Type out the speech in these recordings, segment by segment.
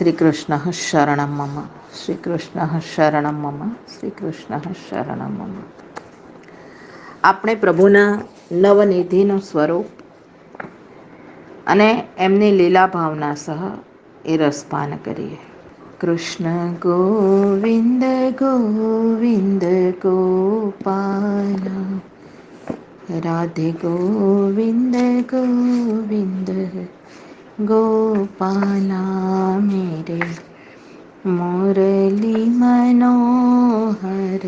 શ્રીકૃષ્ણ શરણમ મમ. શ્રીકૃષ્ણ શરણમ મમ. શ્રીકૃષ્ણ શરણમ મમ. આપણે પ્રભુના નવનિધિનું સ્વરૂપ અને એમની લીલા ભાવના સહ એ રસપાન કરીએ. કૃષ્ણ ગોવિંદ ગોવિંદ ગોપાલ, રાધે ગોવિંદ ગોવિંદ ગોપાલા, મેરે મુરલી મનોહર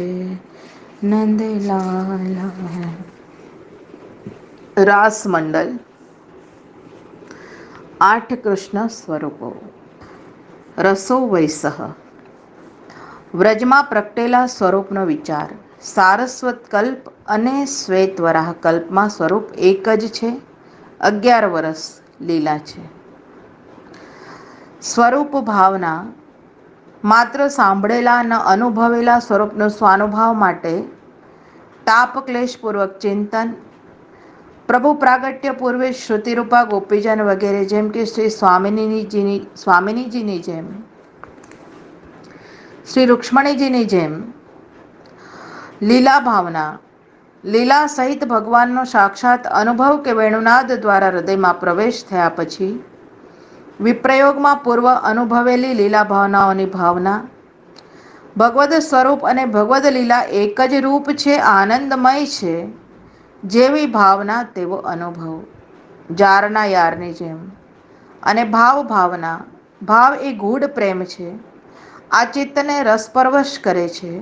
નંદલાલા. રાસ મંડલ 8 કૃષ્ણ સ્વરૂપો. રસો વૈસહ. વ્રજમાં પ્રગટેલા સ્વરૂપનો વિચાર. સારસ્વત કલ્પ અને શ્વેતવરાહ કલ્પમાં સ્વરૂપ એક જ છે. 11 વર્ષ લીલા છે. સ્વરૂપ ભાવના. માત્ર સાંભળેલા ન અનુભવેલા સ્વરૂપનો સ્વાનુભાવ માટે તાપ ક્લેશપૂર્વક ચિંતન. પ્રભુ પ્રાગટ્ય પૂર્વે શ્રુતિરૂપા ગોપીજન વગેરે જેમ કે શ્રી સ્વામિનીજીની જેમ, શ્રી રૂક્ષ્મણીજીની જેમ લીલા ભાવના. લીલા સહિત ભગવાનનો સાક્ષાત અનુભવ કે વેણુનાદ દ્વારા હૃદયમાં પ્રવેશ થયા પછી વિપ્રયોગમાં પૂર્વ અનુભવેલી લીલા ભાવનાઓની ભાવના. ભગવદ સ્વરૂપ અને ભગવદ લીલા એક જ રૂપ છે, આનંદમય છે. જેવી ભાવના તેવો અનુભવ. જારના યારની જેમ. અને ભાવના. ભાવ એ ગૂઢ પ્રેમ છે. આ ચિત્તને રસપરવશ કરે છે.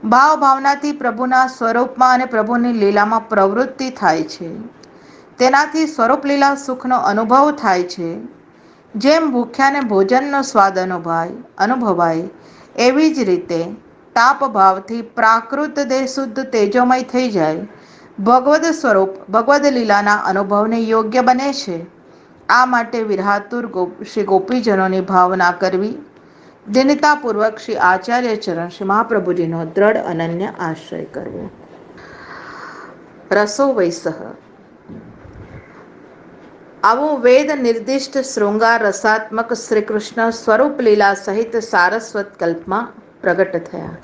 ભાવનાથી પ્રભુના સ્વરૂપમાં અને પ્રભુની લીલામાં પ્રવૃત્તિ થાય છે. તેનાથી સ્વરૂપ લીલા સુખનો અનુભવ થાય છે. જેમ ભૂખ્યાને ભોજનનો સ્વાદ અનુભવાય, એવી જ રીતે તાપ ભાવથી પ્રાકૃત દેહ શુદ્ધ તેજોમય થઈ જાય. ભગવદ સ્વરૂપ ભગવદ લીલાના અનુભવને યોગ્ય બને છે. આ માટે વિરહાતુર શ્રી ગોપીજનોની ભાવના કરવી. દિનતાપૂર્વક શ્રી આચાર્ય ચરણ શ્રી મહાપ્રભુજીનો દ્રઢ અનન્ય આશ્રય કરવો. રસો વૈસહ. આવું વેદ નિર્દિષ્ટ શૃંગાર રસાત્મક શ્રી કૃષ્ણ સ્વરૂપ લીલા સહિત સારસ્વત કલ્પમાં પ્રગટ થયા.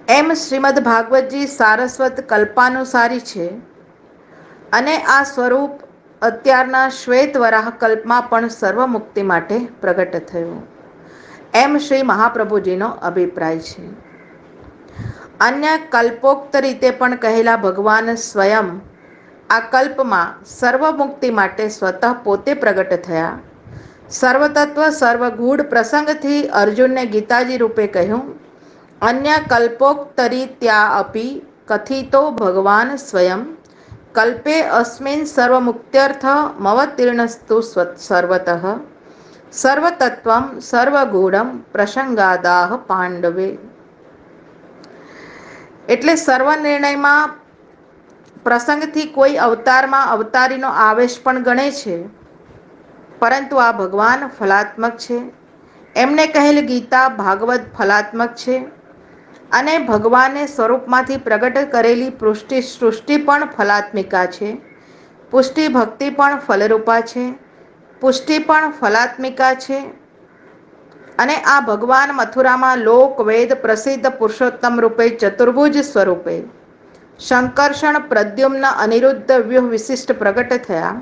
એમ શ્રીમદ ભાગવતજી સારસ્વત કલ્પાનુસારી છે અને આ સ્વરૂપ અત્યારના શ્વેતવરાહ કલ્પમાં પણ સર્વમુક્તિ માટે પ્રગટ થયું. એમ શ્રી મહાપ્રભુજીનો અભિપ્રાય છે. અન્ય કલ્પોક્ત રીતે પણ કહેલા ભગવાન સ્વયં આ કલ્પમાં સર્વમુક્તિ માટે સ્વતઃ પોતે પ્રગટ થયા. સર્વતત્વ સર્વગૂઢ પ્રસંગથી અર્જુનને ગીતાજી રૂપે કહ્યું. અન્ય કલ્પોક્તરીત્યા અપી કથિતો ભગવાન સ્વયં કલ્પે અસ્મિન સર્વમુક્ત્યર્થ મવતીર્ણસ્તુ સર્વતઃ સર્વતત્વં સર્વગૂઢમ પ્રસંગાદાહ પાંડવે. એટલે સર્વનિર્ણયમાં પ્રસંગથી કોઈ અવતારમાં અવતારીનો આવેશ પણ ગણે છે, પરંતુ આ ભગવાન ફલાત્મક છે. એમને કહેલ ગીતા ભાગવત ફલાત્મક છે અને ભગવાને સ્વરૂપમાંથી પ્રગટ કરેલી સૃષ્ટિ પણ ફલાત્મિકા છે. પુષ્ટિ ભક્તિ પણ ફલરૂપા છે. પુષ્ટિ પણ ફલાત્મિકા છે. અને આ ભગવાન મથુરામાં લોક વેદ પ્રસિદ્ધ પુરુષોત્તમ રૂપે ચતુર્ભુજ સ્વરૂપે સંકર્ષણ પ્રદ્યુમ્ન અનિરુદ્ધ વ્યૂહ વિશિષ્ટ પ્રગટ થયા.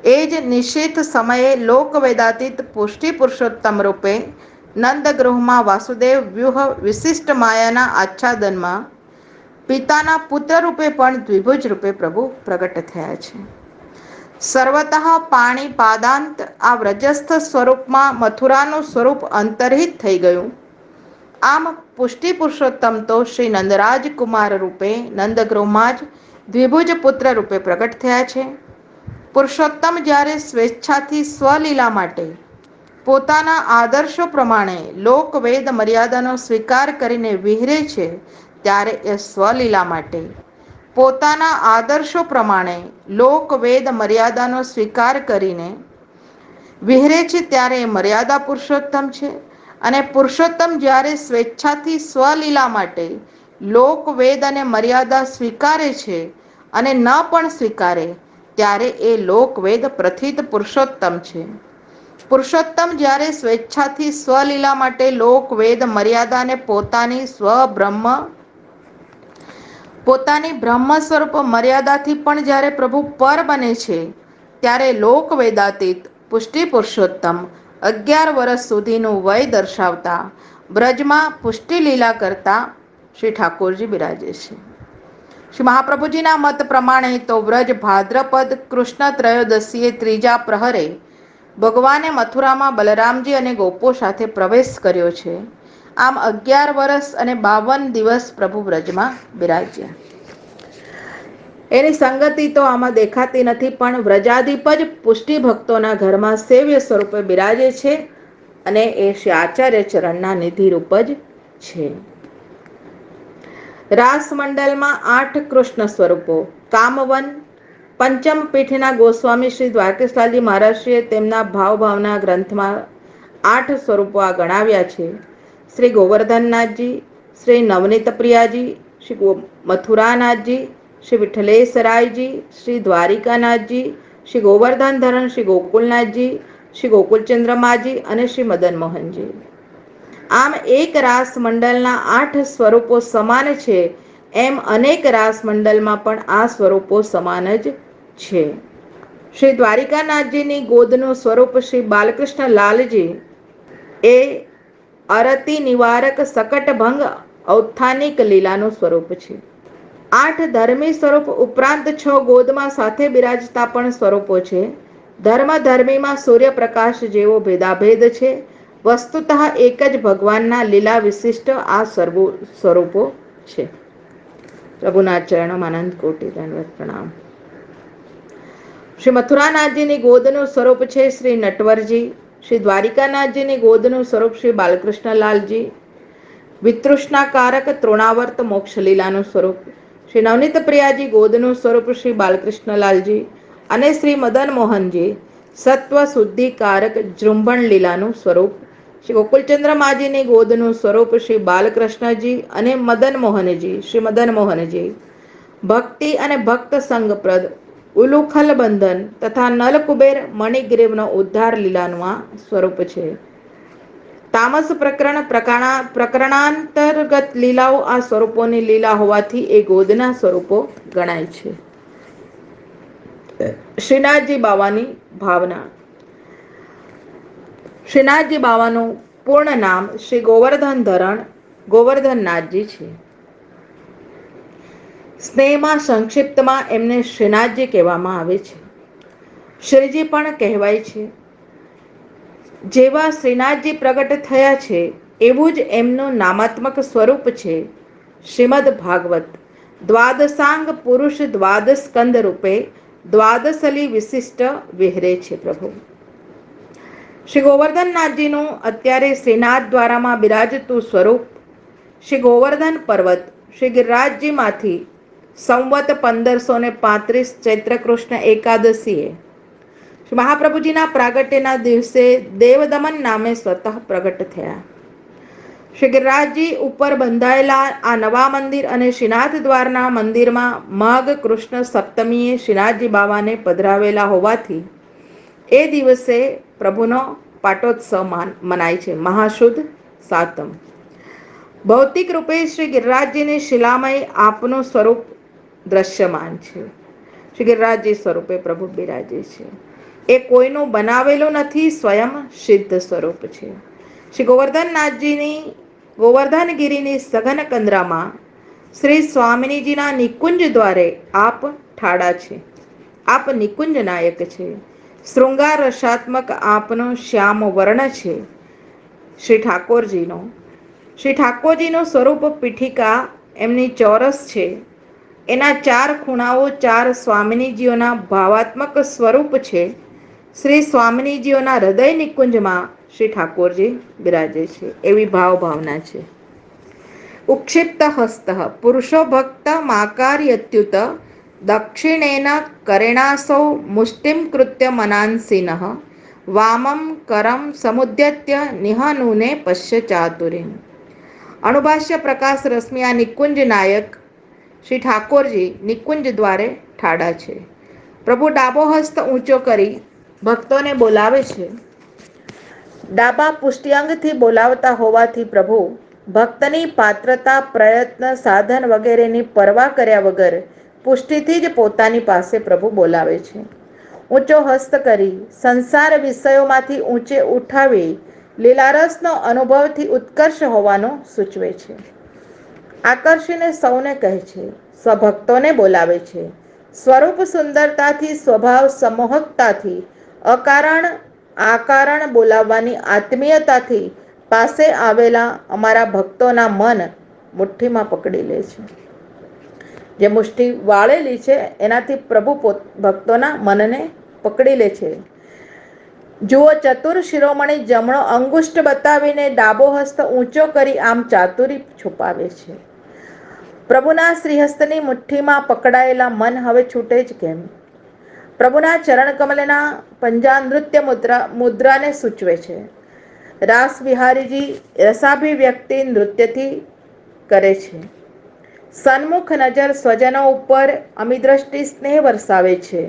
એ જ નિશ્ચિત સમયે લોકવેદાતીત પુષ્ટિ પુરુષોત્તમ રૂપે નંદગૃહમાં વાસુદેવ વ્યૂહ વિશિષ્ટ માયાના આચ્છાદનમાં પિતાના પુત્ર રૂપે પણ દ્વિભુજ રૂપે પ્રભુ પ્રગટ થયા છે. સર્વતઃ પાણીપાદાંત આ વ્રજસ્થ સ્વરૂપમાં મથુરાનું સ્વરૂપ અંતર્હિત થઈ ગયું. આમ પુષ્ટિ પુરુષોત્તમ તો શ્રી નંદરાજ કુમાર રૂપે નંદગૃહમાં જ દ્વિભુજ પુત્ર રૂપે પ્રગટ થયા છે. પુરુષોત્તમ જ્યારે સ્વેચ્છાથી સ્વલીલા માટે પોતાના આદર્શો પ્રમાણે લોકવેદ મર્યાદાનો સ્વીકાર કરીને વિહરે છે, ત્યારે એ સ્વલીલા માટે પોતાના આદર્શો પ્રમાણે લોકવેદ મર્યાદાનો સ્વીકાર કરીને વિહરે છે, ત્યારે એ મર્યાદા પુરુષોત્તમ છે. અને પુરુષોત્તમ જ્યારે સ્વેચ્છાથી સ્વલીલા માટે લોકવેદ અને મર્યાદા સ્વીકારે છે અને ન પણ સ્વીકારે, ત્યારે એ લોકવેદ પ્રથિત પુરુષોત્તમ છે. પુરુષોત્તમ જ્યારે સ્વેચ્છાથી સ્વલીલા માટે લોક વેદ મર્યાદાને પોતાની બ્રહ્મ સ્વરૂપ મર્યાદાથી પણ જ્યારે પ્રભુ પર બને છે, ત્યારે લોક વેદાતીત પુષ્ટિ પુરુષોત્તમ 11 વર્ષ સુધીનું વય દર્શાવતા બ્રજમાં પુષ્ટિ લીલા કરતા શ્રી ઠાકોરજી બિરાજે છે. શ્રી મહાપ્રભુજીના મત પ્રમાણે તો વ્રજ ભાદ્રપદ કૃષ્ણ ત્રયોદશીએ ત્રીજા પ્રહરે ભગવાને મથુરામાં બલરામજી અને ગોપો સાથે પ્રવેશ કર્યો છે. આમ 11 વર્ષ અને 52 દિવસ પ્રભુ વ્રજમાં બિરાજ્યા. એની સંગતિ તો આમાં દેખાતી નથી, પણ વ્રજાધિપ જ પુષ્ટિ ભક્તોના ઘરમાં સેવ્ય સ્વરૂપે બિરાજે છે અને એ શ્રી આચાર્ય ચરણના નિધિ રૂપ જ છે. રાસ મંડલમાં 8 કૃષ્ણ સ્વરૂપો. કામવન પંચમ પીઠના ગોસ્વામી શ્રી દ્વારકેશલાલજી મહારાજશ્રીએ તેમના ભાવભાવના ગ્રંથમાં 8 સ્વરૂપો આ ગણાવ્યા છે. શ્રી ગોવર્ધનનાથજી, શ્રી નવનીત પ્રિયાજી, શ્રી મથુરાનાથજી, શ્રી વિઠ્ઠલેશરાયજી, શ્રી દ્વારિકાનાથજી, શ્રી ગોવર્ધન ધરણ, શ્રી ગોકુલનાથજી, શ્રી ગોકુલચંદ્રમાજી અને શ્રી મદન મોહનજી. આમ એક રાસ મંડલના 8 સ્વરૂપો સમાન છે, એમ અનેક રાસ મંડલમાં પણ આ સ્વરૂપો સમાન જ છે. શ્રી દ્વારિકાનાથજીની ગોદનું સ્વરૂપ શ્રી બાલકૃષ્ણ લાલજી એ અરતિ નિવારક સકટભંગ ઔત્થાનિક લીલાનું સ્વરૂપ છે. 8 ધર્મી સ્વરૂપ ઉપરાંત 6 ગોદમાં સાથે બિરાજતા પણ સ્વરૂપો છે. ધર્મીમાં સૂર્યપ્રકાશ જેવો ભેદાભેદ છે. વસ્તુતઃ એક જ ભગવાનના લીલા વિશિષ્ટ આ સ્વરૂપો છે. પ્રભુના ચરણોમાં અનંત કોટી દંડવત પ્રણામ. શ્રી મથુરાનાથજીની ગોદનું સ્વરૂપ છે શ્રી નટવરજી. શ્રી દ્વારિકાનાથજીની ગોદનું સ્વરૂપ શ્રી બાલકૃષ્ણલાલજી. વિતૃષ્ણાકારક તૃણાવર્ત મોક્ષલીલાનું સ્વરૂપ શ્રી નવનીત પ્રિયાજી. ગોદનું સ્વરૂપ શ્રી બાલકૃષ્ણલાલજી અને શ્રી મદન મોહનજી. સત્વ શુદ્ધિકારક જૃંભણ લીલાનું સ્વરૂપ શ્રી ગોકુલચંદ્રમાજીની. ગોદનું સ્વરૂપ શ્રી બાલકૃષ્ણજી અને મદન મોહનજી. શ્રી મદન મોહનજી ભક્તિ અને ભક્ત સંગપ્રદ ઉલુખલ બંધન તથા નલકુબેર મણિગ્રીવનો ઉદ્ધાર લીલાનું આ સ્વરૂપ છે. તામસ પ્રકરણાંતર્ગત લીલાઓ આ સ્વરૂપોની લીલા હોવાથી એ ગોદના સ્વરૂપો ગણાય છે. શ્રીનાથજી બાવાની ભાવના. શ્રીનાથજી બાવાનું પૂર્ણ નામ શ્રી ગોવર્ધન ધરણ ગોવર્ધનનાથજી છે. સ્નેહમાં સંક્ષિપ્તમાં એમને શ્રીનાથજી કહેવામાં આવે છે. શ્રીજી પણ કહેવાય છે. જેવા શ્રીનાથજી પ્રગટ થયા છે એવું જ એમનું નામાત્મક સ્વરૂપ છે. શ્રીમદ ભાગવત દ્વાદશાંગ પુરુષ દ્વાદશ સ્કંદ રૂપે દ્વાદશલી વિશિષ્ટ વિહરે છે. પ્રભુ શ્રી ગોવર્ધનનાથજીનું અત્યારે શ્રીનાથ દ્વારામાં બિરાજતું સ્વરૂપ શ્રી ગોવર્ધન પર્વત શ્રી ગિરિરાજજીમાંથી સંવત 1535 ચૈત્ર કૃષ્ણ એકાદશીએ શ્રી મહાપ્રભુજીના પ્રાગટ્યના દિવસે દેવદમન નામે સ્વતઃ પ્રગટ થયા. શ્રી ગિરિરાજજી ઉપર બંધાયેલા આ નવા મંદિર અને શ્રીનાથ દ્વારના મંદિરમાં માઘ કૃષ્ણ સપ્તમીએ શ્રીનાથજી બાવાને પધરાવેલા હોવાથી એ દિવસે પ્રભુનો પાટોત્સવ મનાય છે. મહાશુદ્ધ સાતમ. ભૌતિક રૂપે શ્રી ગિરિરાજજીની શિલામય આપનું સ્વરૂપ દ્રશ્યમાન છે. શ્રી ગિરિરાજજી સ્વરૂપે પ્રભુ બિરાજે છે. એ કોઈનું બનાવેલું નથી, સ્વયં સિદ્ધ સ્વરૂપ છે. શ્રી ગોવર્ધનગીરીની સઘન કંદરામાં શ્રી સ્વામિનીજીના નિકુંજ દ્વારે આપ ઠાડા છે. આપ નિકુંજ નાયક છે. શૃંગાર રસાત્મક આપનો શ્યામ વર્ણ છે. શ્રી ઠાકોરજીનું સ્વરૂપ પીઠિકા એમની ચોરસ છે. એના 4 ખૂણાઓ 4 સ્વામિનીજીઓના ભાવાત્મક સ્વરૂપ છે. શ્રી સ્વામિનીજીઓના હૃદય નિકુંજમાં શ્રી ઠાકોરજી બિરાજે છે. એવી ભાવના છે. ઉક્ષિપ્ત હસ્ત પુરુષો ભક્ત માકાર્યત્યુત દક્ષિણેન કરેણાસૌ મુષ્ટિમ કૃત્ય મનાંસિનઃ વામમ કરમ સમુદ્યત્ય નિહનુને પશ્ય ચાતુરીમ. અણુભાષ્ય પ્રકાશ રશ્મિયા નિકુંજ નાયક શ્રી ઠાકોરજી નિકુંજ દ્વારે ઠાડા છે. પ્રભુ ડાબો હસ્ત ઊંચો કરી ભક્તોને બોલાવે છે. ડાબા પુષ્ટિઅંગથી બોલાવતા હોવાથી પ્રભુ ભક્તની પાત્રતા, પ્રયત્ન, સાધન વગેરેની પરવા કર્યા વગર પુષ્ટિથી જ પોતાની પાસે પ્રભુ બોલાવે છે. ઊંચો હસ્ત કરી સંસાર વિષયોમાંથી ઊંચે ઉઠાવી લીલારસનો અનુભવથી ઉત્કર્ષ હોવાનું સૂચવે છે. આકર્ષીને સૌને કહે છે, સ્વભક્તોને બોલાવે છે. સ્વરૂપ સુંદરતાથી, સ્વભાવ સમોહકતાથી, અકારણ આકારણ બોલાવવાની આત્મીયતાથી પાસે આવેલા અમારા ભક્તોના મન મુઠ્ઠીમાં પકડી લે છે. જે મુઠ્ઠી વાળેલી છે એનાથી પ્રભુ ભક્તોના મનને પકડી લે છે. જુઓ, ચતુર શિરોમણી જમણો અંગુષ્ઠ બતાવીને ડાબો હસ્ત ઊંચો કરી આમ ચાતુરી છુપાવે છે. પ્રભુના શ્રીહસ્તની મુઠ્ઠીમાં પકડાયેલા મન હવે છૂટે જ કેમ? પ્રભુના ચરણ કમલના પંજા નૃત્ય મુદ્રાને સૂચવે છે. રાસ વિહારીજી રસાભિવ્યક્તિ નૃત્યથી કરે છે. સન્મુખ નજર સ્વજનો ઉપર અમિદ્રષ્ટિ સ્નેહ વરસાવે છે.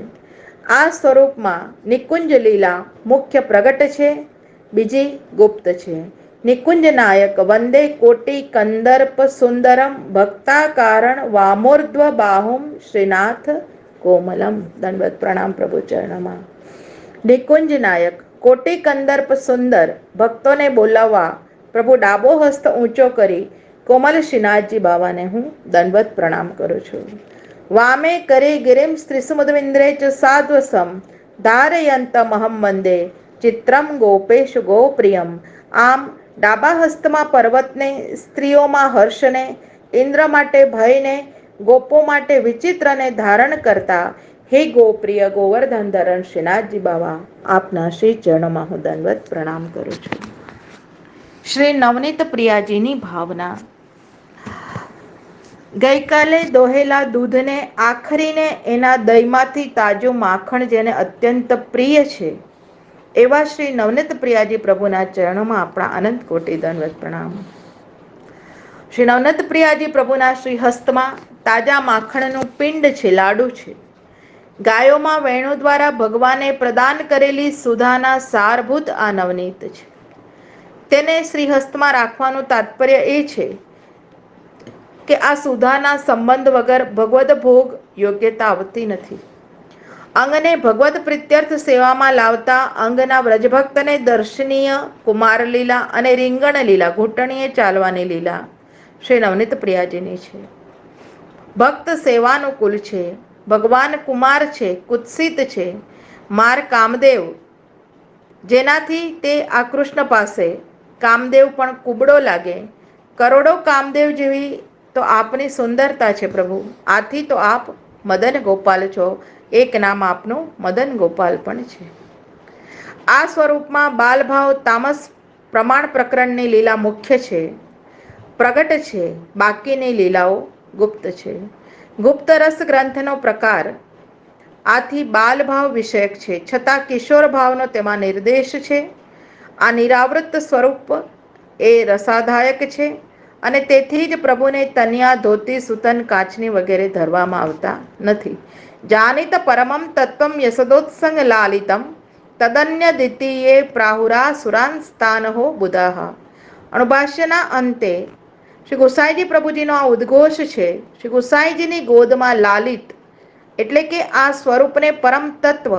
આ સ્વરૂપમાં નિકુંજ લીલા મુખ્ય પ્રગટ છે, બીજી ગુપ્ત છે. નિકુંજ નાયક વંદે કોટિ કંદર્પ સુંદરમ ભક્તાકારણ વામોર્ધ્વ બાહુમ શ્રીનાથ કોમલમ. દંડવત પ્રણામ પ્રભુ ચરણમાં. નિકુંજ નાયક કોટિ કંદર્પ સુંદર ભક્તોને બોલાવવા પ્રભુ ડાબો હસ્ત ઊંચો કરી કોમલ શ્રીનાથજી બાવાને હું દંડવત પ્રણામ કરું છું. વામે કરે ગિરિમ સ્ત્રીસુમુદવિંદ્રે ચ સાધ્વસમ ધારયંતમહમ વંદે ચિત્રમ ગોપેશ ગોપ્રિયમ. આમ ડાબા હસ્તમાં પર્વતને, સ્ત્રીઓમાં હર્ષને, ઇન્દ્ર માટે ભયને, ગોપો માટે વિચિત્રને ધારણ કરતા હે ગોપ્રિય ગોવર્ધન ધરણ શ્રીનાથજી બાવા, આપના શ્રી ચરણોમાં હું દંડવત પ્રણામ કરું છું. શ્રી નવનીત પ્રિયાજીની ભાવના. ગઈકાલે દોહેલા દૂધને આખરીને એના દહીંમાંથી તાજું માખણ જેને અત્યંત પ્રિય છે એવા શ્રી નવનીત પ્રિયાજી પ્રભુના ચરણોમાં આપણા અનંત કોટી દંડવત પ્રણામ. શ્રી નવનીત પ્રિયાજી પ્રભુના શ્રી હસ્તમાં તાજા માખણનું પિંડ છે, લાડુ છે. ગાયોમાં વેણુ દ્વારા ભગવાને પ્રદાન કરેલી સુધાના સારભૂત આ નવનીત છે. તેને શ્રીહસ્તમાં રાખવાનું તાત્પર્ય એ છે કે આ સુધાના સંબંધ વગર ભગવદ ભોગ યોગ્યતા આવતી નથી. અંગને ભગવદ પ્રીત્યર્થ સેવામાં લાવતા અંગના વ્રજભક્તને દર્શનીય કુમાર લીલા અને રીંગણ લીલા, ઘૂંટણીએ ચાલવાની લીલા શ્રી નવનીત પ્રિયાજીની છે. ભક્ત સેવાનુકૂળ છે, ભગવાન કુમાર છે, કુત્સિત છે. માર કામદેવ, જેનાથી તે આ કૃષ્ણ પાસે કામદેવ પણ કુબડો લાગે. કરોડો કામદેવ જેવી તો આપની સુંદરતા છે પ્રભુ. આથી તો આપ મદન ગોપાલ છો. એક નામ આપનું મદન ગોપાલ પણ છે. આ સ્વરૂપમાં બાલભાવ તામસ પ્રમાણ પ્રકરણની લીલા મુખ્ય છે, પ્રગટ છે. બાકીની લીલાઓ ગુપ્ત છે. ગુપ્ત રસ ગ્રંથનો પ્રકાર આથી બાલભાવ વિષયક છે, છતાં કિશોર ભાવનો તેમાં નિર્દેશ છે. આ નિરાવૃત સ્વરૂપ એ રસાદાયક છે અને તેથી જ પ્રભુને તન્યા, ધોતી, સુતન, કાચની વગેરે ધરવામાં આવતા નથી. જાનિત પરમમ તત્વમ યશદોત્સંગ લાલિતમ તદન્ય દ્વિતીયે પ્રાહુરા સુરાંસ્તાનહો બુધાહ. અણુભાષ્યના અંતે શ્રી ગુસાઈજી પ્રભુજીનો આ ઉદ્ઘોષ છે. શ્રી ગુસાઈજીની ગોદમાં લાલિત એટલે કે આ સ્વરૂપને પરમ તત્વ,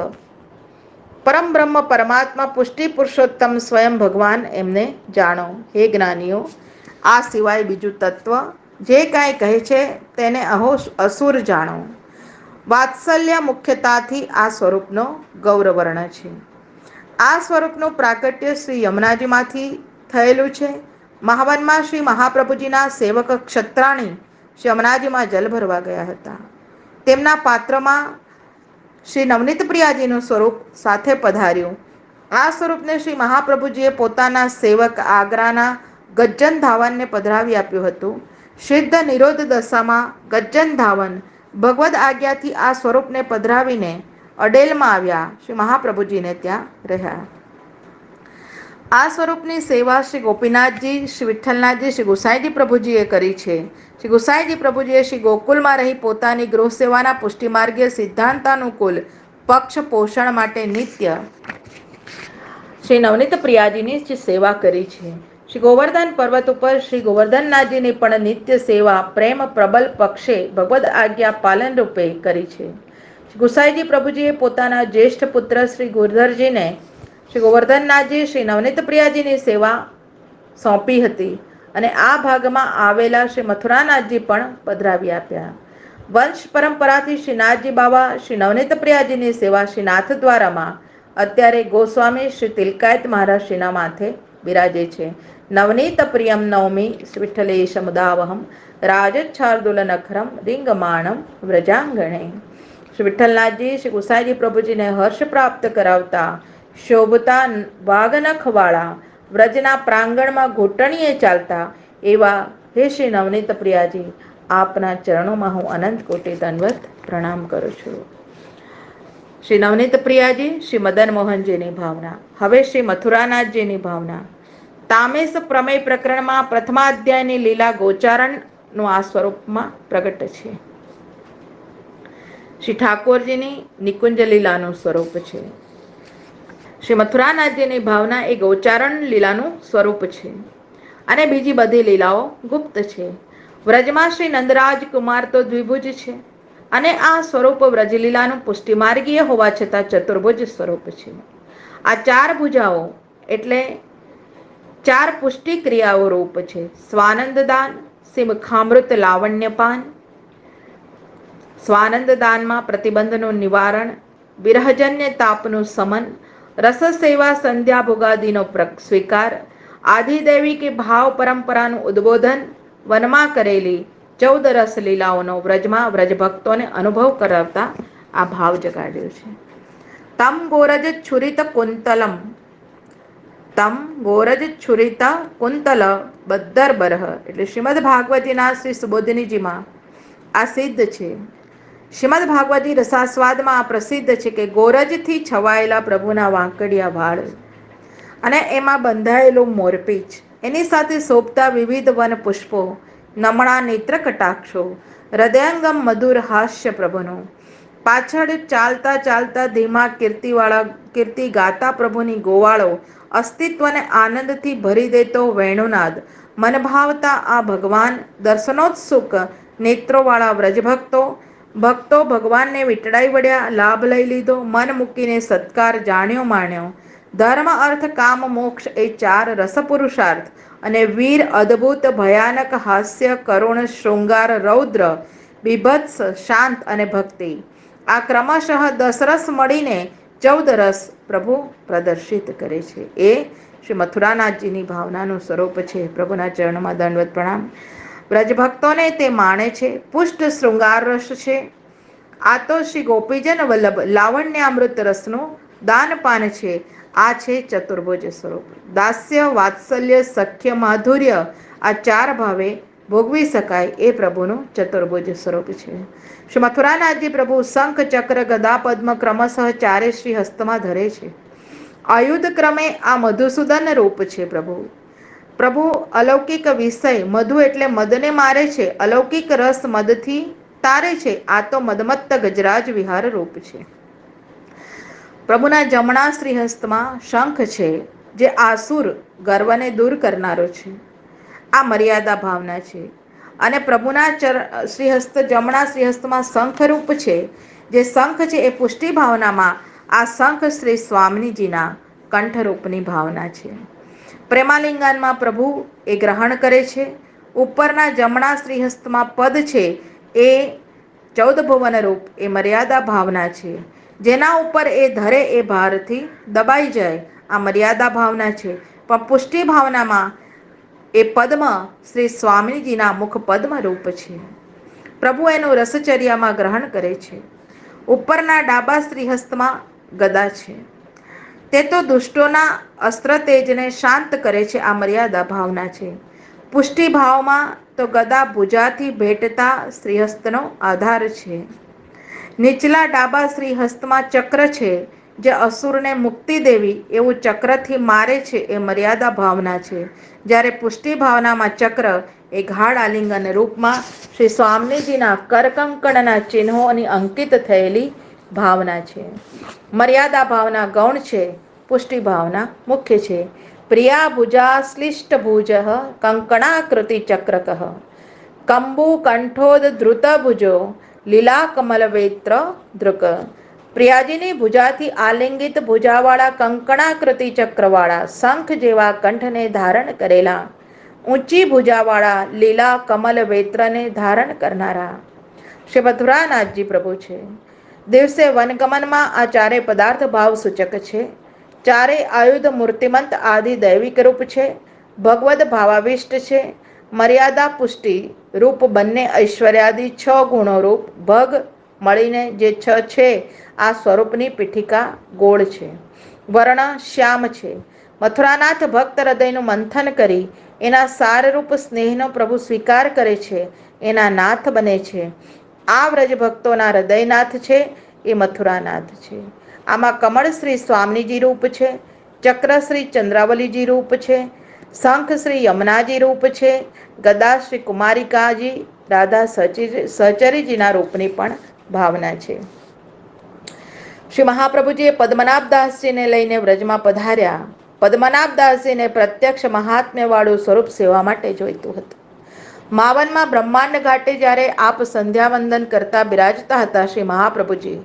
પરમ બ્રહ્મ પરમાત્મા પુષ્ટિ પુરુષોત્તમ સ્વયં ભગવાન એમને જાણો. હે જ્ઞાનીઓ, આ સિવાય બીજું તત્વ જે કાંઈ કહે છે તેને અસુર જાણો. વાત્સલ્ય મુખ્યતાથી આ સ્વરૂપનો ગૌરવર્ણ છે. આ સ્વરૂપનું પ્રાગટ્ય શ્રી યમુનાજીમાંથી થયેલું છે. મહાવનમાં શ્રી મહાપ્રભુજીના સેવક ક્ષત્રાણી શ્રી યમુનાજીમાં જલ ભરવા ગયા હતા. તેમના પાત્રમાં શ્રી નવનીત પ્રિયાજીનું સ્વરૂપ સાથે પધાર્યું. આ સ્વરૂપને શ્રી મહાપ્રભુજીએ પોતાના સેવક આગ્રાના ગજ્જન ધાવનને પધરાવી આપ્યું હતું. સિદ્ધ નિરોધ દશામાં ગજ્જન ધાવન ભગવદ આજ્ઞાથી આ સ્વરૂપને પધરાવીને અડેલમાં આવ્યા. શ્રી મહાપ્રભુજીને ત્યાં રહ્યા. આ સ્વરૂપની સેવા શ્રી ગોપીનાથજી, શ્રી વિઠ્ઠલનાથજી, શ્રી ગુસાઈજી પ્રભુજીએ કરી છે. શ્રી ગુસાઈજી પ્રભુજીએ શ્રી ગોકુલમાં રહી પોતાની ગૃહ સેવાના પુષ્ટિમાર્ગીય સિદ્ધાંતાનુકૂળ પક્ષ પોષણ માટે નિત્ય શ્રી નવનીત પ્રિયાજીની જ સેવા કરી છે. શ્રી ગોવર્ધન પર્વત ઉપર શ્રી ગોવર્ધનનાથજીની પણ નિત્ય સેવા પ્રેમ પ્રબલ પક્ષે ભગવદ આજ્ઞા પાલન રૂપે કરી છે. ગુસાઈજી પ્રભુજીએ પોતાના જ્યેષ્ઠ પુત્ર શ્રી ગુરધરજીને શ્રી ગોવર્ધનનાથજી શ્રી નવનીત પ્રિયાજીની સેવા સોંપી હતી અને આ ભાગમાં આવેલા શ્રી મથુરાનાથજી પણ પધરાવી આપ્યા. વંશ પરંપરાથી શ્રીનાથજી બાબા શ્રી નવનીત પ્રિયાજીની સેવા શ્રી નાથ દ્વારામાં અત્યારે ગોસ્વામી શ્રી તિલકાયત મહારાજશ્રીના માથે બિરાજે છે. નવનીત પ્રિયમ નવમી શ્રી વિઠ્ઠલેશમુદાવહમ રાજચ્છાર્દુલ નખરમ રિંગમાણમ વ્રજાંગણે. શ્રી વિઠ્ઠલનાથજી શ્રી ગુસાઈજી પ્રભુજીને હર્ષ પ્રાપ્ત કરાવતા શોભતા વાઘનખવાળા વ્રજના પ્રાંગણમાં ઘૂંટણીએ ચાલતા એવા હે શ્રી નવનીત પ્રિયાજી, આપના ચરણોમાં હું અનંત કોટી દંડવત પ્રણામ કરું છું. શ્રી નવનીત પ્રિયાજી શ્રી મદન મોહનજીની ભાવના. હવે શ્રી મથુરાનાથજીની ભાવના. તામેશ પ્રમેય પ્રકરણમાં પ્રથમાધ્યાયની લીલા ગોચારણનું આ સ્વરૂપમાં પ્રગટ છે. શ્રી ઠાકોરજીની નિકુંજ લીલાનું સ્વરૂપ છે. શ્રી મથુરાનાથજીની ભાવના એ ગોચારણ લીલાનું સ્વરૂપ છે અને બીજી બધી લીલાઓ ગુપ્ત છે. વ્રજમાં શ્રી નંદરાજ કુમાર તો દ્વિભુજ છે અને આ સ્વરૂપ વ્રજલીલાનું પુષ્ટિમાર્ગીય હોવા છતાં ચતુર્ભુજ સ્વરૂપ છે. આ ચાર ભુજાઓ એટલે ચાર પુષ્ટિ ક્રિયાઓ રૂપ છે. સ્વાનંદદાન, સિમખામૃત લાવણ્યપાન, સ્વાનંદદાનમાં પ્રતિબંધનું નિવારણ, વિરહજન્ય તાપનું સમન, રસ સેવા સંધ્યા ભોગાદિનો સ્વીકાર, આધિદેવી કે ભાવ પરંપરાનું ઉદ્બોધન, વનમાં કરેલી 14 રસ લીલાઓનો વ્રજમાં વ્રજભક્તોને અનુભવ કરાવતા આ ભાવ જગાડ્યો છે. તમ ગોરજ છુરિત કુંતલમ, તમ ગોરજ છુરિત કુંતલ બદ્દર બરહ એટલે શ્રીમદ ભાગવતીના શ્રી સુબોધિનીજીમાં આ સિદ્ધ છે. શ્રીમદ ભાગવતી રસાસ્વાદમાં આ પ્રસિદ્ધ છે કે ગોરજથી છવાયેલા પ્રભુના વાંકડિયા વાળ અને એમાં બંધાયેલું મોરપીંછ, એની સાથે શોભતા વિવિધ વન પુષ્પો, નમણા નેત્ર કટાક્ષો, હૃદયંગમ મધુર હાસ્ય પ્રભુનું, પાછળ ચાલતા ચાલતા ધીમા કીર્તિ ગાતા પ્રભુની ગોવાળો, અસ્તિત્વને આનંદથી ભરી દેતો વેણુનાદ, મનભાવતા આ ભગવાન, દર્શનોત્સુક નેત્રોવાળા વ્રજભક્તો, ભક્તો ભગવાનને વીંટળાઈ વળ્યા, લાભ લઈ લીધો, મન મૂકીને સત્કાર જાણ્યો માણ્યો, ધર્મ અર્થ કામ મોક્ષ એ ચાર રસપુરુષાર્થ અને વીર અદ્ભુત ભયાનક હાસ્ય કરુણ શૃંગાર રૌદ્ર બીભત્સ શાંત અને ભક્તિ, આ ક્રમશઃ 10 રસ મળીને 14 રસ પ્રભુ પ્રદર્શિત કરે છે. એ શ્રી મથુરાનાથજીની ભાવનાનું સ્વરૂપ છે. પ્રભુના ચરણોમાં દંડવત પ્રણામ. વ્રજભક્તોને તે માણે છે. પુષ્ટ શૃંગાર રસ છે. આ તો શ્રી ગોપીજન વલ્લભ લાવણ્યામૃત રસનું દાનપાન છે. આ છે ચતુર્ભુજ સ્વરૂપ. દાસ્ય, વાત્સલ્ય, સખ્ય, માધુર્ય આ ચાર ભાવે ભોગવી શકાય એ પ્રભુનું ચતુર્ભુજ સ્વરૂપ છે. શ્રી મથુરાનાથજી પ્રભુ શંખ, ચક્ર, ગદા, પદ્મ ક્રમશઃ ચારે શ્રી હસ્તમાં ધરે છે. આયુધ ક્રમે આ મધુસૂદન રૂપ છે. પ્રભુ અલૌકિક વિષય મધુ એટલે મદને મારે છે. અલૌકિક રસ મદથી તારે છે. આ તો મદમત્ત ગજરાજ વિહાર રૂપ છે. પ્રભુના જમણા શ્રીહસ્તમાં શંખ છે જે આસુર ગર્વને દૂર કરનારો છે. આ મર્યાદા ભાવના છે. અને પ્રભુના જમણા શ્રીહસ્તમાં શંખ રૂપ છે. જે શંખ છે એ પુષ્ટિ ભાવનામાં આ શંખ શ્રી સ્વામિનીજીના કંઠરૂપની ભાવના છે. પ્રેમાલિંગનમાં પ્રભુ એ ગ્રહણ કરે છે. ઉપરના જમણા શ્રીહસ્તમાં પદ છે એ 14 ભુવન રૂપ એ મર્યાદા ભાવના છે. જેના ઉપર એ ધરે એ ભારથી દબાઈ જાય આ મર્યાદા ભાવના છે. પણ પુષ્ટિ ભાવનામાં એ પદ્મ શ્રી સ્વામિનીજીના મુખ પદ્મ રૂપ છે. પ્રભુ એનું રસચર્યામાં ગ્રહણ કરે છે. ઉપરના ડાબા શ્રીહસ્તમાં ગદા છે. તે તો દુષ્ટોના અસ્ત્ર તેજને શાંત કરે છે. આ મર્યાદા ભાવના છે. પુષ્ટિ ભાવમાં તો ગદા ભુજાથી ભેટતા શ્રીહસ્તનો આધાર છે. નીચલા ડાબા શ્રીહસ્તમાં ચક્ર છે જે અસુરને મુક્તિ દેવી એવું ચક્રથી મારે છે એ મર્યાદા ભાવના છે. જ્યારે પુષ્ટિ ભાવનામાં ચક્ર એ ગાઢ આલિંગન રૂપમાં શ્રી સ્વામિનીજીના કરકંકણના ચિહ્નોની અંકિત થયેલી ભાવના છે. મર્યાદા ભાવના ગૌણ છે. પુષ્ટિ ભાવના મુખ્ય છે. પ્રિયા ભુજા શ્લિષ્ટ ભુજ કંકણાકૃતિ ચક્રક કંબુ કંઠોદ ધૃત ભુજો લીલા કમલવેત્ર ધ્રુક. પ્રિયાજીની ભુજાથી આલિંગિત ભુજાવાળા કંકણાકૃતિ ચક્રવાળા શંખ જેવા કંઠને ધારણ કરેલા ઊંચી ભુજાવાળા લીલા કમલ વેત્રને ધારણ કરનારા શ્રી મથુરાનાથજી પ્રભુ છે. દિવસે વનગમનમાં આ ચારે પદાર્થ ભાવ સૂચક છે. ચારે આયુધ મૂર્તિમંત આદિ દૈવિક રૂપ છે. ભગવદ ભાવાવિષ્ટ છે. મર્યાદા પુષ્ટિ રૂપ બંને ઐશ્વર્યાદિ 6 ગુણો રૂપ ભગ મળીને જે 6 છે આ સ્વરૂપની પીઠિકા ગોળ છે. વર્ણ શ્યામ છે. મથુરાનાથ ભક્ત હૃદયનું મંથન કરી એના સારરૂપ સ્નેહનો પ્રભુ સ્વીકાર કરે છે. એના નાથ બને છે. આ વ્રજ ભક્તોના હૃદયનાથ છે એ મથુરાનાથ છે. આમાં કમળ શ્રી સ્વામીજી રૂપ છે. ચક્ર શ્રી ચંદ્રાવલીજી રૂપ છે. શંખ શ્રી યમુનાજી રૂપ છે. ગદા શ્રી કુમારિકાજી રાધા સહચરીજીના રૂપની પણ ભાવના છે. શ્રી મહાપ્રભુજીએ પદ્મનાભદાસજીને લઈને વ્રજમાં પધાર્યા. પદ્મનાભદાસજીને પ્રત્યક્ષ મહાત્મ્યવાળું સ્વરૂપ સેવા માટે જોઈતું હતું. માવનમાં બ્રહ્માંડ ઘાટે જ્યારે આપ સંધ્યાવંદન કરતા બિરાજતા હતા શ્રી મહાપ્રભુજી,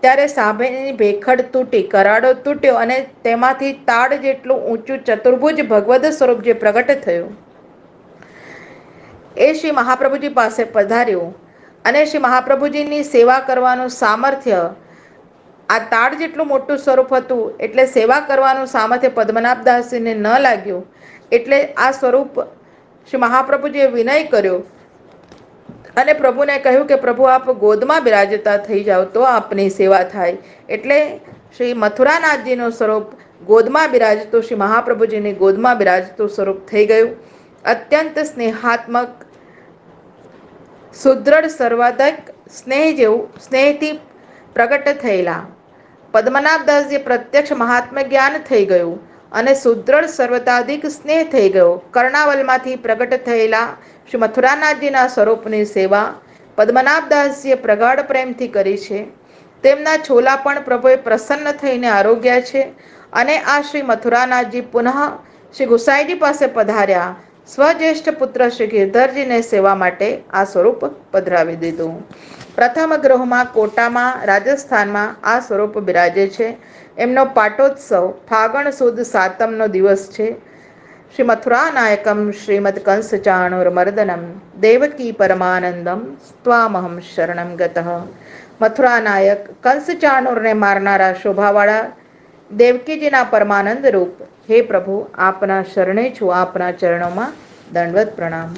ત્યારે સામેની ભેખડ તૂટી, કરાડો તૂટ્યો અને તેમાંથી તાડ જેટલું ઊંચું ચતુર્ભુજ ભગવદ સ્વરૂપ જે પ્રગટ થયું એ શ્રી મહાપ્રભુજી પાસે પધાર્યું અને શ્રી મહાપ્રભુજીની સેવા કરવાનું સામર્થ્ય આ તાડ જેટલું મોટું સ્વરૂપ હતું એટલે સેવા કરવાનું સામર્થ્ય પદ્મનાભદાસજીને ન લાગ્યું. એટલે આ સ્વરૂપ શ્રી મહાપ્રભુજીએ વિનય કર્યો અને પ્રભુને કહ્યું કે પ્રભુ આપ ગોદમાં બિરાજતા થઈ જાઓ તો આપની સેવા થાય. એટલે શ્રી મથુરાનાથજીનું સ્વરૂપ ગોદમાં બિરાજતું શ્રી મહાપ્રભુજીની ગોદમાં બિરાજતું સ્વરૂપ થઈ ગયું. અત્યંત સ્નેહાત્મક, સુદ્રઢ, સર્વાધિક સ્નેહ જેવું સ્નેહથી પ્રગટ થયેલા પદ્મનાભદાસજી પ્રત્યક્ષ મહાત્મ્ય જ્ઞાન થઈ ગયું અને સુદ્રઢ સર્વતાધિક સ્નેહ થઈ ગયો. કર્ણાવલમાંથી પ્રગટ થયેલા શ્રી મથુરાનાથજીના સ્વરૂપની સેવા પદ્મનાભદાસજીએ પ્રગાઢ પ્રેમથી કરી છે. તેમના છોલા પણ પ્રભુએ પ્રસન્ન થઈને આરોગ્યા છે અને આ શ્રી મથુરાનાથજી પુનઃ શ્રી ગુસાઈજી પાસે પધાર્યા. સ્વજ્યેષ્ઠ પુત્ર શ્રી ગિરધરજીને સેવા માટે આ સ્વરૂપ પધરાવી દીધું. પ્રથમ ગૃહમાં કોટામાં રાજસ્થાનમાં આ સ્વરૂપ બિરાજે છે. એમનો પાટોત્સવ ફાગણ સુદ સાતમનો દિવસ છે. શ્રી મથુરાનાયકમ શ્રીમદ કંસ ચાણૂરમર્દનમ દેવકી પરમાનંદમ સ્ત્વામહમ શરણમ ગતઃ. મથુરાનાયક કંસ ચાણૂરને મારનારા શોભાવાળા દેવકીજીના પરમાનંદ રૂપ હે પ્રભુ, આપના શરણે છું, આપના ચરણોમાં દંડવત પ્રણામ.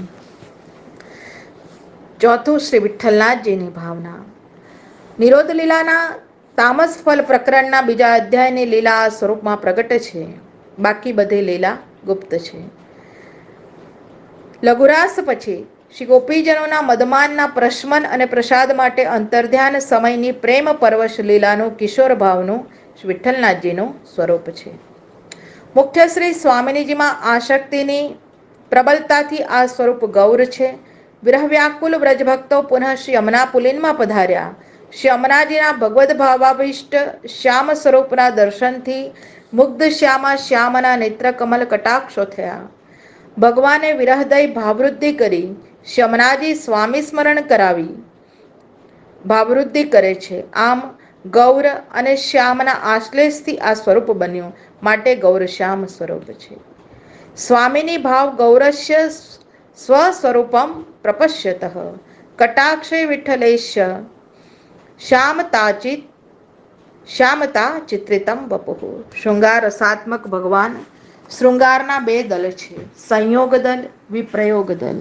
ચોથું શ્રી વિઠ્ઠલનાથજીની ભાવના. નિરોધ લીલાના તામસ ફલ પ્રકરણના બીજા અધ્યાયની લીલા આ સ્વરૂપમાં પ્રગટ છે. બાકી બધી લીલા ગુપ્ત છે. લઘુરાસ પછી શ્રી ગોપીજનોના મદમાનના પ્રશમન અને પ્રસાદ માટે અંતર્ધ્યાન સમયની પ્રેમ પરવશ લીલાનું કિશોર ભાવનું શ્રી વિઠ્ઠલનાથજીનું સ્વરૂપ છે. મુખ્ય શ્રી સ્વામિનીજીમાં આશક્તિની પ્રબલતાથી આ સ્વરૂપ ગૌર છે. વિરહ વ્યાકુલ વ્રજભક્તો પુનઃ શ્રી યમુના પુલીનમાં પધાર્યા. શ્રી યમુનાજીના ભગવદ ભાવાભિષ્ટ શ્યામ સ્વરૂપના દર્શનથી મુગ્ધ શ્યામા શ્યામના નેત્ર કમલ કટાક્ષો થયા. ભગવાને વિરહદય ભાવવૃદ્ધિ કરી યમુનાજી સ્વામી સ્મરણ કરાવી ભાવવૃદ્ધિ કરે છે. આમ ગૌર અને શ્યામના આશ્લેષથી આ સ્વરૂપ બન્યું માટે ગૌર શ્યામ સ્વરૂપ છે. સ્વામીની ભાવ ગૌરસ્ય સ્વસ્વરૂપમ પ્રપશ્યતઃ કટાક્ષે વિઠ્ઠલેશ્ય શ્યામતા ચિત્રિતમ વપુઃ. શૃંગાર રસાત્મક ભગવાન શૃંગારના બે દલ છે, સંયોગ દલ, વિપ્રયોગ દલ,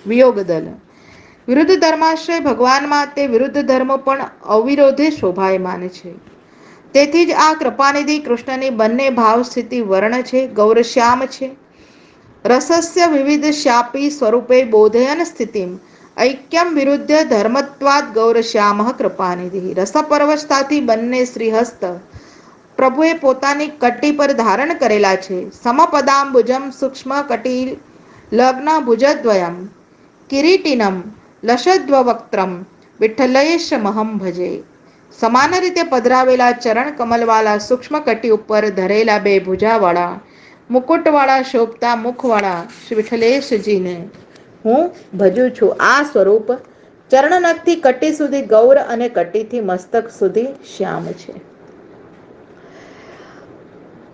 વિયોગ દલ. વિરુદ્ધ ધર્માશ્રય ભગવાનમાં તે વિરુદ્ધ ધર્મ પણ અવિરોધે શોભાયમાન છે. તેથી જ આ કૃપાનિધિ કૃષ્ણની બંને ભાવ સ્થિતિ વર્ણ છે, ગૌરશ્યામ છે. રસસ્ય વિવિધ શાપી સ્વરૂપે બોધયન સ્થિતિમ ઐક્યમ વિરુદ્ધ ધર્મત્વાદ ગૌરશ્યામ કૃપાનિધિ. રસપરવશતાથી બંને શ્રીહસ્ત પ્રભુએ પોતાની કટી પર ધારણ કરેલા છે. સમપદાંબુજમ સૂક્ષ્મ કટી લગ્ન ભુજદ્વયમ કિરીટિનમ લશદ્વવક્ત્રમ વિઠ્ઠલેશ મહમ ભજે. સમાન રીતે પધરાવેલા ચરણ કમલવાળા સૂક્ષ્મ કટી ઉપર ધરેલા બે ભુજાવાળા મુકુટવાળા શોભતા મુખવાળા શ્રી વિઠ્ઠલેશજીને હું ભજું છું. આ સ્વરૂપ ચરણનખથી કટી સુધી ગૌર અને કટીથી મસ્તક સુધી શ્યામ છે.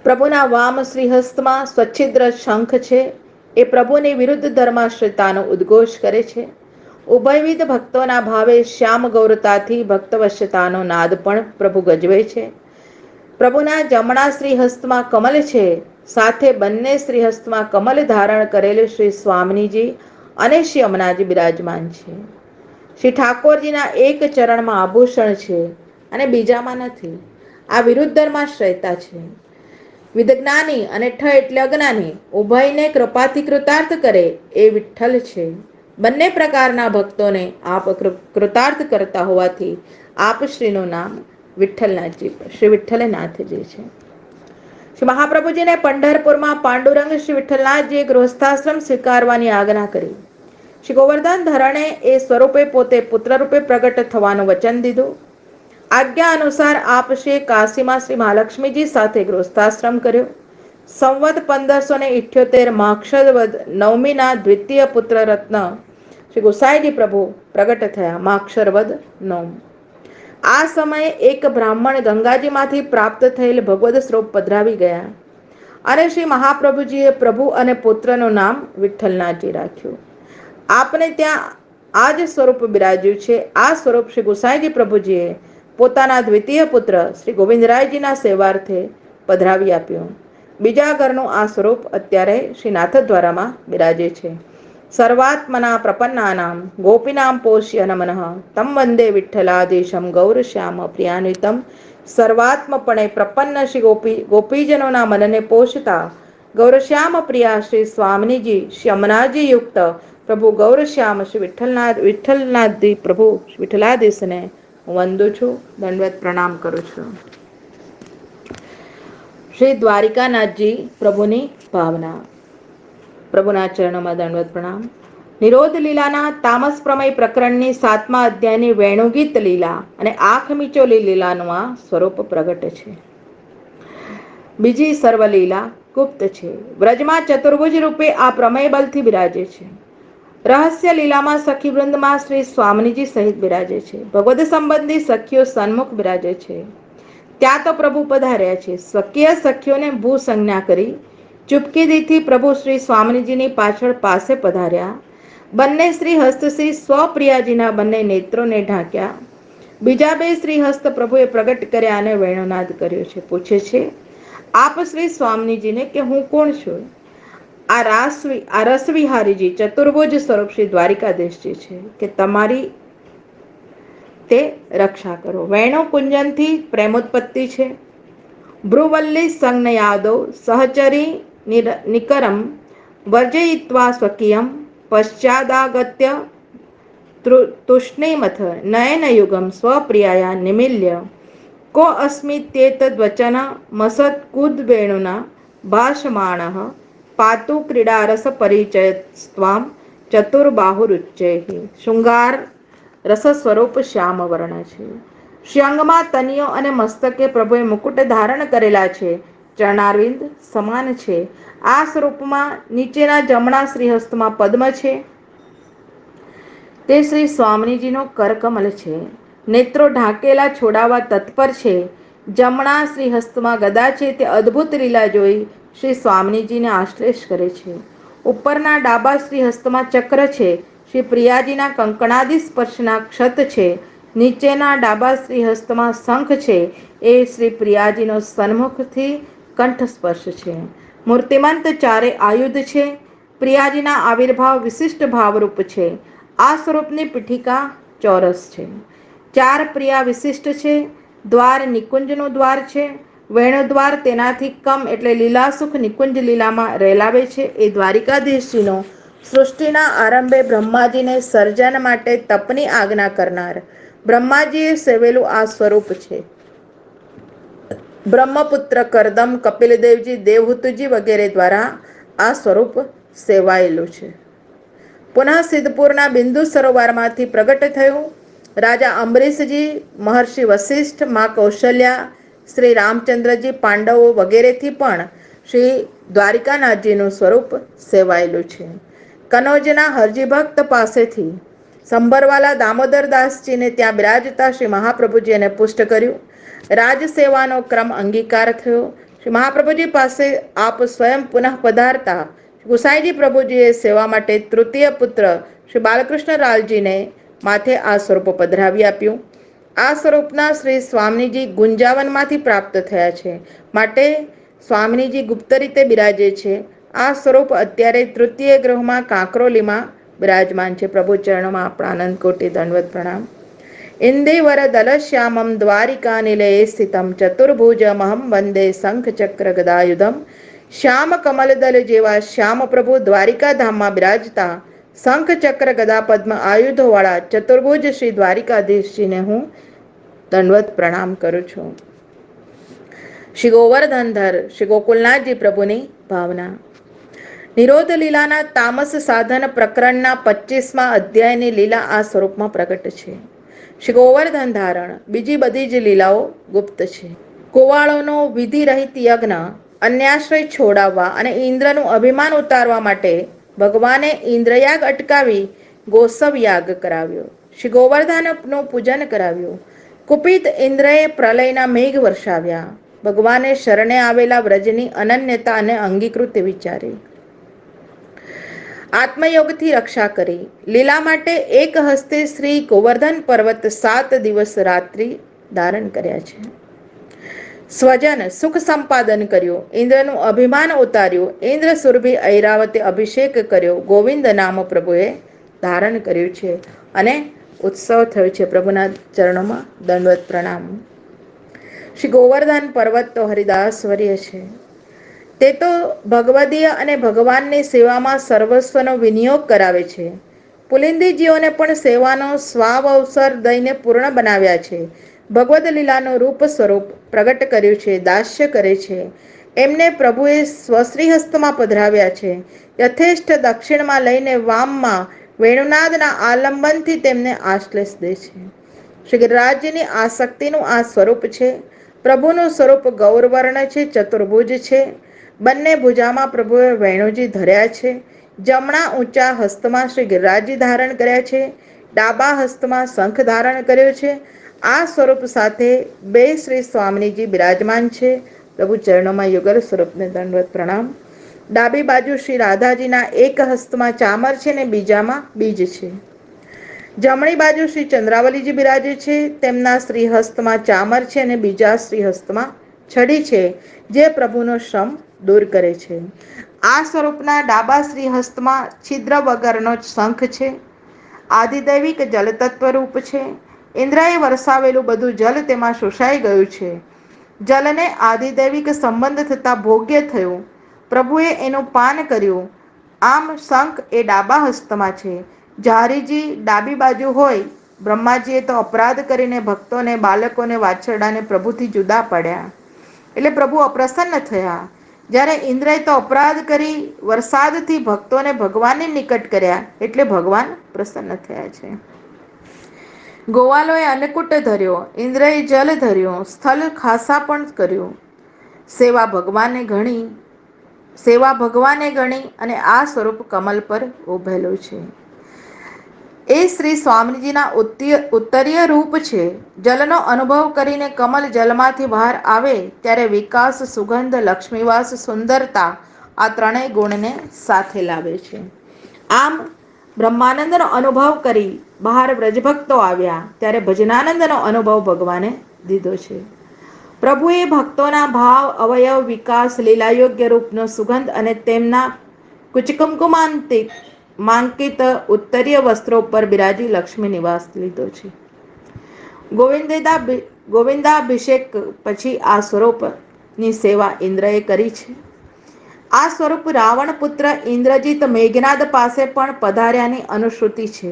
પ્રભુના વામ શ્રીહસ્તમાં સ્વચ્છિદ્ર શંખ છે. એ પ્રભુની વિરુદ્ધ ધર્માશ્રિતાનો ઉદ્ઘોષ કરે છે. ઉભયવિધ ભક્તોના ભાવે શ્યામ ગૌરતાથી ભક્તવશ્યતાનો નાદ પણ પ્રભુ ગજવે છે. પ્રભુના જમણા શ્રીહસ્તમાં કમલ છે. સાથે બંને શ્રીહસ્તમાં કમલ ધારણ કરેલ શ્રી સ્વામિનીજી અને શ્રી અમનાજી બિરાજમાન છે. શ્રી ઠાકોરજીના એક ચરણમાં આભૂષણ છે અને બીજામાં નથી. આ વિરુદ્ધ ધર્માશ્રયતા છે. વિદજ્ઞાની અને ઠ એટલે અજ્ઞાની ઉભયને કૃપાથી કૃતાર્થ કરે એ વિઠ્ઠલ છે. બંને પ્રકારના ભક્તોને આપ કૃતાર્થ કરતા હોવાથી આપ શ્રીનું નામ વિઠ્ઠલનાથજી શ્રી વિઠ્ઠલનાથજી છે. શ્રી મહાપ્રભુજીને પંઢરપુરમાં પાંડુરંગ શ્રી વિઠ્ઠલનાથજીએ ગૃહસ્થાશ્રમ સ્વીકારવાની આજ્ઞા કરી. શ્રી ગોવર્ધન ધરણે એ સ્વરૂપે પોતે પુત્ર રૂપે પ્રગટ થવાનું વચન દીધું. આજ્ઞા અનુસાર આપશે કાશીમાં શ્રી મહાલક્ષ્મીજી સાથે ગૃહસ્થાશ્રમ કર્યો. સંવત 1578 માક્ષર વદ નવમીના દ્વિતીય પુત્ર રત્ન શ્રી ગોસાઈજી પ્રભુ પ્રગટ થયા. માક્ષર વદ 9. આ સમયે એક બ્રાહ્મણ ગંગાજીમાંથી પ્રાપ્ત થયેલ ભગવદ સ્વરૂપ પધરાવી ગયા અને શ્રી મહાપ્રભુજીએ પ્રભુ અને પુત્રનું નામ વિઠ્ઠલનાથજી રાખ્યું. આપને ત્યાં આ જ સ્વરૂપ બિરાજ્યું છે. આ સ્વરૂપ શ્રી ગોસાઈજી પ્રભુજીએ પોતાના દ્વિતીય પુત્ર શ્રી ગોવિંદરાયજીના સેવાર્થે પધરાવી આપ્યું. બીજા ઘરનું આ સ્વરૂપ અત્યારે શ્રી નાથદ્વારામાં બિરાજે છે. સર્વાત્મના પ્રપન્નાનામ ગોપીનામ પોષ્ય નમઃ તમ વંદે વિઠ્ઠલાદેશમ ગૌરશ્યામ પ્રિયાન્વિતમ. સર્વાત્મપણે પ્રપન્ન શ્રી ગોપીજનોના મનને પોષતા ગૌરશ્યામ પ્રિયા શ્રી સ્વામિનીજી શ્રી અમનાજી યુક્ત પ્રભુ ગૌરશ્યામ શ્રી વિઠ્ઠલનાથજી પ્રભુ વિઠ્ઠલાધીશને હું વંદું છું, દંડવત પ્રણામ કરું છું. શ્રી દ્વારિકાનાથજી પ્રભુની ભાવના. પ્રભુના ચરણોમાં દંડવત પ્રણામ. નિરોધ લીલાના તામસ પ્રમય પ્રકરણની 7મા અધ્યાયની વેણુગીત લીલા અને આંખ મીચોલી લીલાનું આ સ્વરૂપ પ્રગટ છે. બીજી સર્વલીલા ગુપ્ત છે. વ્રજમાં ચતુર્ભુજ રૂપે આ પ્રમય બલથી બિરાજે છે. રહસ્ય લીલામાં સખી વૃંદમાં શ્રી સ્વામિનીજી સહિત બિરાજે છે. ભગવદ સંબંધી સખીઓ સન્મુખ બિરાજે છે. ત્યાં તો પ્રભુ પધાર્યા છે. સ્વકીય સખીઓને ભૂ સંજ્ઞા કરી ચૂપકીદીથી પ્રભુ શ્રી સ્વામિનીજીની પાછળ પાસે પધાર્યા. બંને શ્રી હસ્તશ્રી સ્વપ્રિયાજીના બંને નેત્રોને ઢાંક્યા. બીજા બે શ્રી હસ્ત પ્રભુએ પ્રગટ કર્યા અને વેણુનાદ કર્યો છે. પૂછે છે આપ શ્રી સ્વામિનીજીને કે હું કોણ છું? આ રસવિહારીજી ચતુર્ભુજ સ્વરૂપ શ્રી દ્વારિકાધીશજી છે કે તમારી તે રક્ષા કરો. વેણુ કુંજનથી પ્રેમોત્પત્તિ છે. ભ્રુવલ્લી સંજ્ઞ યાદવ સહચરી નિકરમ વર્જયિત્વા સ્વકીયમ પશ્ચાદાગત્ય તુષ્ણીમથ નયનયુગમ સ્વપ્રિયાયા નિમીલ્ય કો અસ્મિત્યેતદ્વચન મસત્કુદ્વેણુના ભાષમાણઃ પાતુ ક્રીડારસ પરિચયસ્ત્વામ ચતુર્બાહુરુચ્ચૈઃ. શૃંગાર રસ સ્વરૂપ શ્યામ વર્ણ છે. શ્યંગમાં તનિયો અને મસ્તકે પ્રભુએ મુકુટ ધારણ કરેલા છે. ચરણારવિંદ સમાન છે. આ સ્વરૂપમાં નીચેના જમણા શ્રીહસ્તમાં પદ્મ છે. તે શ્રી સ્વામિનીજીનો કરકમલ છે. નેત્રો ઢાંકેલા છોડાવવા તત્પર છે. જમણા શ્રીહસ્તમાં ગદા છે. તે અદ્ભુત લીલા જોઈ શ્રી સ્વામિનીજીને આશ્લેષ કરે છે. ઉપરના ડાબા શ્રીહસ્તમાં ચક્ર છે. શ્રી પ્રિયાજીના કંકણાદિ સ્પર્શના ક્ષત છે. નીચેના ડાબા શ્રીહસ્તમાં શંખ છે. એ શ્રી પ્રિયાજીનો સન્મુખથી કંઠ સ્પર્શ છે. મૂર્તિમંત ચારે આયુધ છે. પ્રિયાજીના આવિર્ભાવ વિશિષ્ટ ભાવરૂપ છે. આ સ્વરૂપની પીઠિકા ચોરસ છે. ચાર પ્રિયા વિશિષ્ટ છે. દ્વાર નિકુંજનું દ્વાર છે. વેણુદ્વાર તેનાથી કમ એટલે લીલાસુખ નિકુંજ લીલામાં રેલાવે છે. એ દ્વારિકાધીશજીનો સૃષ્ટિના આરંભે બ્રહ્માજીને સર્જન માટે તપની આજ્ઞા કરનાર બ્રહ્માજીએ સેવેલું આ સ્વરૂપ છે. બ્રહ્મપુત્ર કરદમ કપિલદેવજી દેવહૂતિજી વગેરે દ્વારા આ સ્વરૂપ સેવાયેલું છે. પુનઃ સિદ્ધપુરના બિંદુ સરોવરમાંથી પ્રગટ થયું. રાજા અમ્બરીશજી, મહર્ષિ વશિષ્ઠ, મા કૌશલ્યા, શ્રી રામચંદ્રજી, પાંડવો વગેરેથી પણ શ્રી દ્વારિકાનાથજીનું સ્વરૂપ સેવાયેલું છે. કનોજના હરજીભક્ત પાસેથી સંભરવાલા દામોદરદાસજીને ત્યાં બિરાજતા શ્રી મહાપ્રભુજીને પુષ્ટ કર્યું. રાજસેવાનો ક્રમ અંગીકાર થયો. શ્રી મહાપ્રભુજી પાસે આપ સ્વયં પુનઃ પધારતા ગુસાઈજી પ્રભુજીએ સેવા માટે તૃતીય પુત્ર શ્રી બાલકૃષ્ણ લાલજીને માથે આ સ્વરૂપ પધરાવી આપ્યું. આ સ્વરૂપના શ્રી સ્વામીજી ગુંજાવનમાંથી પ્રાપ્ત થયા છે, માટે સ્વામીજી ગુપ્ત રીતે બિરાજે છે. આ સ્વરૂપ અત્યારે તૃતીય ગૃહમાં કાંકરોલીમાં બિરાજમાન છે. પ્રભુ ચરણોમાં આપણા અનંત કોટી દંડવત પ્રણામ. ઇન્દેવર દલશ્યામમ દ્વારિકા નિલયે સ્થિતમ ચતુર્ભુજમહમ વંદે શંખ ચક્ર ગદાયુધમ. શ્યામ કમલદલ જેવા શ્યામ પ્રભુ દ્વારિકા ધામમાં બિરાજતા શંખ ચક્ર ગદા પદ્મ આયુધોવાળા ચતુર્ભુજ શ્રી દ્વારિકાધીશજીને હું દંડવત પ્રણામ કરું છું. શ્રી ગોવર્ધનધર શ્રી ગોકુલનાથજી પ્રભુની ભાવના. નિરોધ લીલાના તામસ સાધન પ્રકરણના 25મા અધ્યાયની લીલા આ સ્વરૂપમાં પ્રગટ છે. શ્રી ગોવર્ધન ધારણ. બીજી બધી જ લીલાઓ ગુપ્ત છે. ગોવાળોનો વિધિ રહિત યજ્ઞ અન્યાશ્રય છોડાવવા અને ઇન્દ્રનું અભિમાન ઉતારવા માટે ભગવાને ઇન્દ્રયાગ અટકાવી ગોસવ યાગ કરાવ્યો. શ્રી ગોવર્ધનનું પૂજન કરાવ્યું. કુપિત ઇન્દ્રએ પ્રલયના મેઘ વર્ષાવ્યા. ભગવાને શરણે આવેલા વ્રજની અનન્યતા અને અંગીકૃત વિચારી આત્મયોગથી રક્ષા કરી. લીલા માટે એક હસ્તે શ્રી ગોવર્ધન પર્વત 7 દિવસ રાત્રિ ધારણ કર્યા છે. સ્વજન સુખ સંપાદન કર્યું. ઇન્દ્રનું અભિમાન ઉતાર્યું. ઇન્દ્ર સુરભી ઐરાવતે અભિષેક કર્યો. ગોવિંદ નામ પ્રભુએ ધારણ કર્યું છે અને ઉત્સવ થયો છે. પ્રભુના ચરણોમાં દંડવત પ્રણામ. શ્રી ગોવર્ધન પર્વત તો હરિદાસવર્ય છે. તે તો ભગવદીય અને ભગવાનની સેવામાં સર્વસ્વનો વિનિયોગ કરાવે છે. પુલિંદીજીઓને પણ સેવાનો સ્વાવ અવસર દઈને પૂર્ણ બનાવ્યા છે. ભગવદ લીલાનું રૂપ સ્વરૂપ પ્રગટ કર્યું છે. દાસ્ય કરે છે. એમને પ્રભુએ સ્વશ્રીહસ્તમાં પધરાવ્યા છે. યથેષ્ટ દક્ષિણમાં લઈને વામમાં વેણુનાદના આલંબનથી તેમને આશ્લેષ દે છે. શ્રી ગિરિરાજજીની આસક્તિનું આ સ્વરૂપ છે. પ્રભુનું સ્વરૂપ ગૌરવર્ણ છે, ચતુર્ભુજ છે. બંને ભુજામાં પ્રભુએ વેણુજી ધર્યા છે. જમણા ઊંચા હસ્તમાં શ્રી ગિરિરાજજી ધારણ કર્યા છે. ડાબા હસ્તમાં શંખ ધારણ કર્યો છે. આ સ્વરૂપ સાથે બે શ્રી સ્વામીજી બિરાજમાન છે. પ્રભુ ચરણોમાં યુગલ સ્વરૂપને દંડવત પ્રણામ. ડાબી બાજુ શ્રી રાધાજીના એક હસ્તમાં ચામર છે ને બીજામાં બીજ છે. જમણી બાજુ શ્રી ચંદ્રાવલીજી બિરાજે છે. તેમના શ્રી હસ્તમાં ચામર છે અને બીજા શ્રી હસ્તમાં છડી છે, જે પ્રભુનો શ્રમ દૂર કરે છે. આ સ્વરૂપના ડાબા શ્રી હસ્તમાં છિદ્ર વગરનો શંખ છે. આધિદૈવિક જલતત્વ રૂપ છે. ઇન્દ્રએ વરસાવેલું બધું જલ તેમાં શોષાઈ ગયું છે. જલને આધિદૈવિક સંબંધ થતાં ભોગ્ય થયું. પ્રભુએ એનું પાન કર્યું. આમ શંખ એ ડાબા હસ્તમાં છે. ઝારીજી ડાબી બાજુ હોય. બ્રહ્માજીએ તો અપરાધ કરીને ભક્તોને, બાળકોને, વાછરડાને પ્રભુથી જુદા પાડ્યા, એટલે પ્રભુ અપ્રસન્ન થયા. જ્યારે ઇન્દ્રએ તો અપરાધ કરી વરસાદથી ભક્તોને ભગવાનની નિકટ કર્યા, એટલે ભગવાન પ્રસન્ન થયા છે. ગોવાલોએ અન્નકૂટ ધર્યો. ઇન્દ્રએ જલ ધર્યો. સ્થળ ખાસા પણ કર્યું. સેવા ભગવાને ગણી અને આ સ્વરૂપ કમલ પર ઉભેલું છે. એ શ્રી સ્વામીજીના ઉત્તરીય રૂપ છે. જલનો અનુભવ કરીને કમલ જલમાંથી બહાર આવે ત્યારે વિકાસ, સુગંધ, લક્ષ્મીવાસ, સુંદરતા આ ત્રણેય ગુણને સાથે લાવે છે. આમ બ્રહ્માનંદનો અનુભવ કરી બહાર વ્રજભક્તો આવ્યા ત્યારે ભજનાનંદનો અનુભવ ભગવાને દીધો છે. પ્રભુએ ભક્તોના ભાવ, અવયવ, વિકાસ, લીલાયોગ્ય રૂપનો સુગંધ અને તેમના કુચકુંકુમાંકિત ઉત્તરીય વસ્ત્રો પર બિરાજી લક્ષ્મી નિવાસ લીધો છે. ગોવિંદાભિષેક પછી આ સ્વરૂપની સેવા ઇન્દ્રએ કરી છે. આ સ્વરૂપ રાવણ પુત્ર ઇન્દ્રજીત મેઘનાદ પાસે પણ પધાર્યાની અનુશ્રુતિ છે.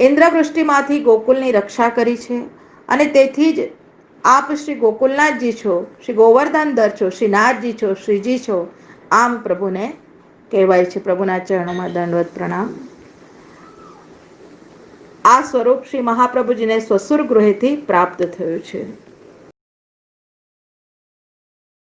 ઇન્દ્રવૃષ્ટિમાંથી ગોકુલની રક્ષા કરી છે અને તેથી જ આપ શ્રી ગોકુલનાથજી છો, શ્રી ગોવર્ધનધર છો, શ્રી નાથજી છો, શ્રીજી છો, આમ પ્રભુને કહેવાય છે. પ્રભુના ચરણોમાં દંડવત પ્રણામ. આ સ્વરૂપ શ્રી મહાપ્રભુજીને સ્વસુર ગૃહેથી પ્રાપ્ત થયું છે.